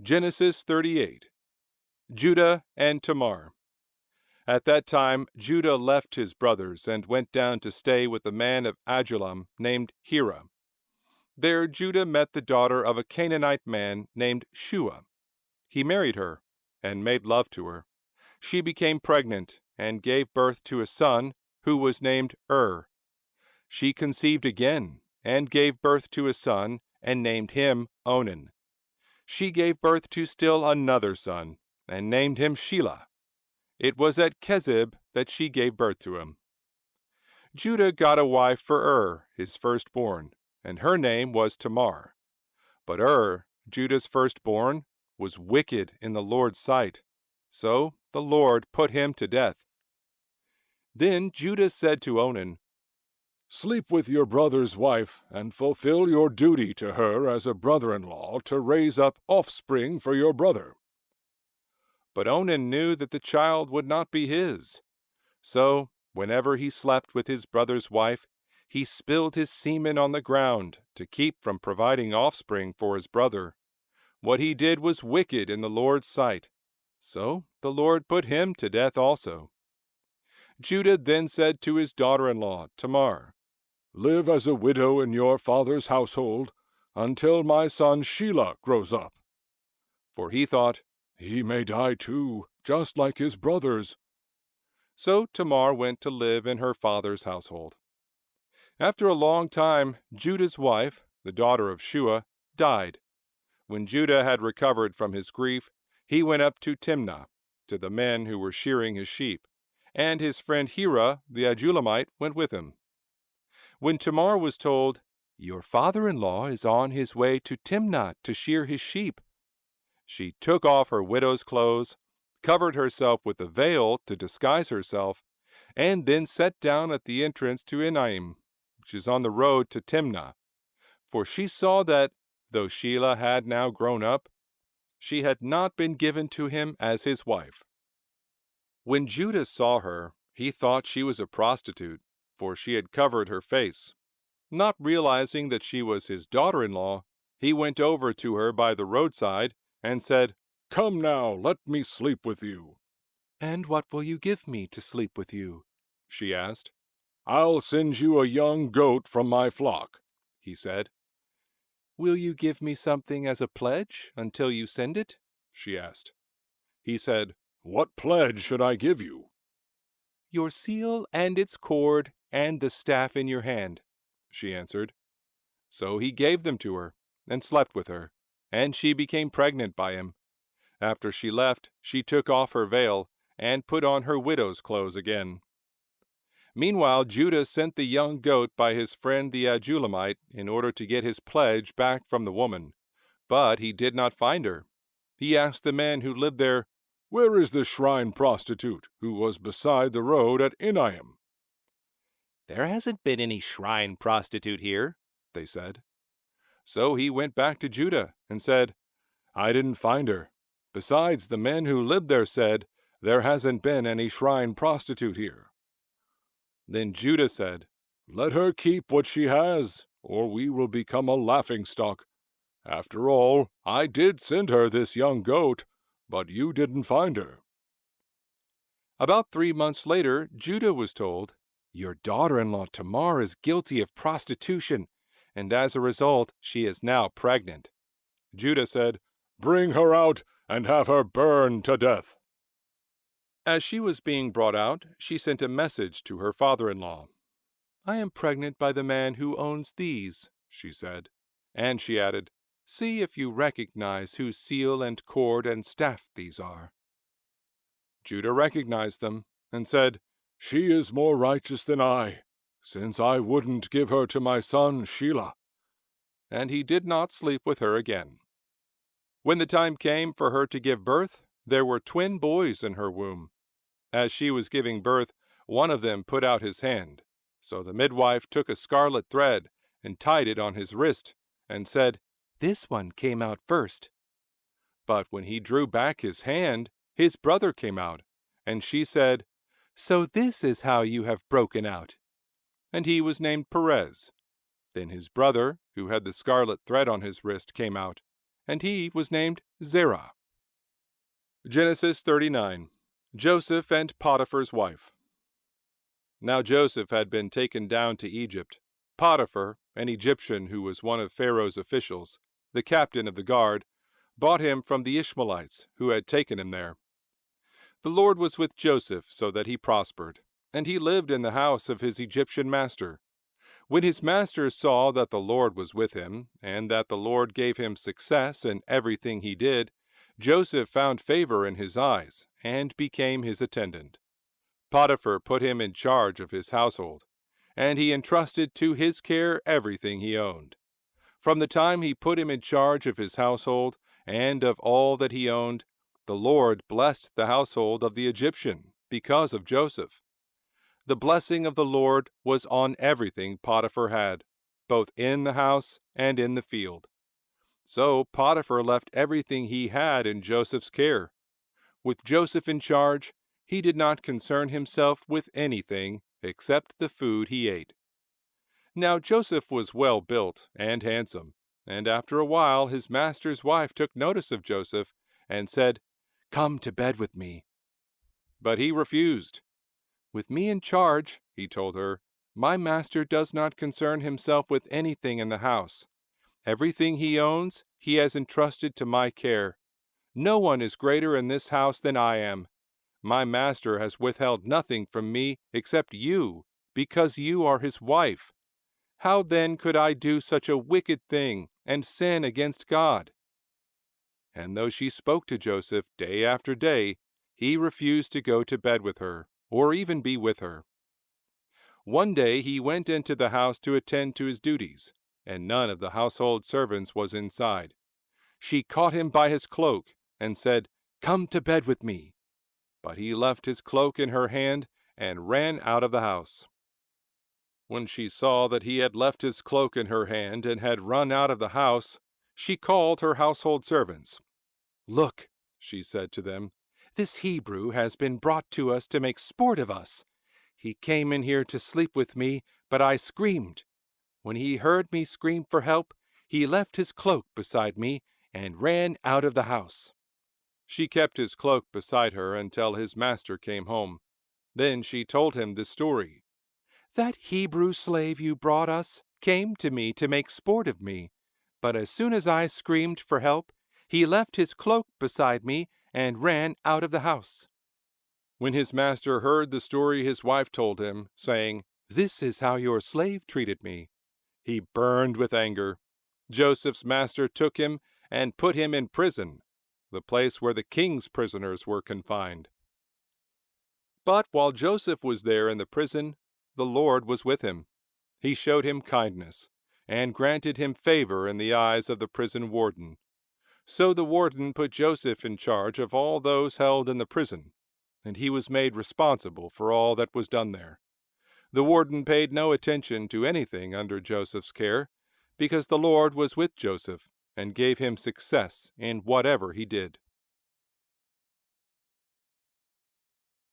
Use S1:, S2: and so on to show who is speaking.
S1: Genesis 38. Judah and Tamar. At that time Judah left his brothers and went down to stay with a man of Adullam named Hira. There Judah met the daughter of a Canaanite man named Shua. He married her and made love to her. She became pregnant and gave birth to a son who was named She conceived again and gave birth to a son and named him Onan. She gave birth to still another son and named him Shelah. It was at Kezib that she gave birth to him. Judah got a wife for his firstborn, and her name was Tamar. But Judah's firstborn, was wicked in the Lord's sight, so the Lord put him to death. Then Judah said to Onan,
S2: "Sleep with your brother's wife, and fulfill your duty to her as a brother-in-law to raise up offspring for your brother."
S1: But Onan knew that the child would not be his. So, whenever he slept with his brother's wife, he spilled his semen on the ground to keep from providing offspring for his brother. What he did was wicked in the Lord's sight. So the Lord put him to death also. Judah then said to his daughter-in-law, Tamar,
S2: "Live as a widow in your father's household until my son Shelah grows up."
S1: For he thought,
S2: "He may die too, just like his brothers."
S1: So Tamar went to live in her father's household. After a long time, Judah's wife, the daughter of Shua, died. When Judah had recovered from his grief, he went up to Timnah, to the men who were shearing his sheep, and his friend Hira, the Adullamite, went with him. When Tamar was told, "Your father-in-law is on his way to Timnah to shear his sheep," she took off her widow's clothes, covered herself with a veil to disguise herself, and then sat down at the entrance to Enaim, which is on the road to Timnah. For she saw that, though Shelah had now grown up, she had not been given to him as his wife. When Judah saw her, he thought she was a prostitute, for she had covered her face. Not realizing that she was his daughter-in-law, he went over to her by the roadside and said,
S2: "Come now, let me sleep with you."
S1: "And what will you give me to sleep with you?" she asked.
S2: "I'll send you a young goat from my flock," he said.
S1: "Will you give me something as a pledge until you send it?" she asked. He said,
S2: "What pledge should I give you?"
S1: "Your seal and its cord and the staff in your hand," she answered. So he gave them to her and slept with her, and she became pregnant by him. After she left, she took off her veil and put on her widow's clothes again. Meanwhile, Judah sent the young goat by his friend the Adullamite in order to get his pledge back from the woman. But he did not find her. He asked the men who lived there,
S2: "Where is the shrine prostitute who was beside the road at Enaim?"
S1: "There hasn't been any shrine prostitute here," they said. So he went back to Judah and said, "I didn't find her. Besides, the men who lived there said, there hasn't been any shrine prostitute here." Then Judah said, "Let her keep what she has, or we will become a laughingstock. After all, I did send her this young goat, but you didn't find her." About 3 months later, Judah was told, "Your daughter-in-law Tamar is guilty of prostitution, and as a result, she is now pregnant." Judah said, "Bring her out and have her burned to death." As she was being brought out, she sent a message to her father-in-law. "I am pregnant by the man who owns these," she said. And she added, "See if you recognize whose seal and cord and staff these are." Judah recognized them and said, "She is more righteous than I, since I wouldn't give her to my son Shelah." And he did not sleep with her again. When the time came for her to give birth, there were twin boys in her womb. As she was giving birth, one of them put out his hand. So the midwife took a scarlet thread and tied it on his wrist, and said, "This one came out first." But when he drew back his hand, his brother came out, and she said, "So this is how you have broken out." And he was named Perez. Then his brother, who had the scarlet thread on his wrist, came out, and he was named Zerah. Genesis 39. Joseph and Potiphar's wife. Now Joseph had been taken down to Egypt. Potiphar, an Egyptian who was one of Pharaoh's officials, the captain of the guard, bought him from the Ishmaelites who had taken him there. The Lord was with Joseph so that he prospered, and he lived in the house of his Egyptian master. When his master saw that the Lord was with him, and that the Lord gave him success in everything he did, Joseph found favor in his eyes, and became his attendant. Potiphar put him in charge of his household, and he entrusted to his care everything he owned. From the time he put him in charge of his household, and of all that he owned, the Lord blessed the household of the Egyptian because of Joseph. The blessing of the Lord was on everything Potiphar had, both in the house and in the field. So Potiphar left everything he had in Joseph's care. With Joseph in charge, he did not concern himself with anything except the food he ate. Now Joseph was well built and handsome, and after a while his master's wife took notice of Joseph and said, "Come to bed with me." But he refused. "With me in charge," he told her, "my master does not concern himself with anything in the house. Everything he owns he has entrusted to my care. No one is greater in this house than I am. My master has withheld nothing from me except you, because you are his wife. How then could I do such a wicked thing and sin against God?" And though she spoke to Joseph day after day, he refused to go to bed with her, or even be with her. One day he went into the house to attend to his duties, and none of the household servants was inside. She caught him by his cloak and said, "Come to bed with me." But he left his cloak in her hand and ran out of the house. When she saw that he had left his cloak in her hand and had run out of the house, she called her household servants. "Look," she said to them, "this Hebrew has been brought to us to make sport of us. He came in here to sleep with me, but I screamed. When he heard me scream for help, he left his cloak beside me and ran out of the house." She kept his cloak beside her until his master came home. Then she told him this story. "That Hebrew slave you brought us came to me to make sport of me, but as soon as I screamed for help, he left his cloak beside me and ran out of the house." When his master heard the story his wife told him, saying, "This is how your slave treated me," he burned with anger. Joseph's master took him and put him in prison, the place where the king's prisoners were confined. But while Joseph was there in the prison, the Lord was with him. He showed him kindness, and granted him favor in the eyes of the prison warden. So the warden put Joseph in charge of all those held in the prison, and he was made responsible for all that was done there. The warden paid no attention to anything under Joseph's care, because the Lord was with Joseph and gave him success in whatever he did.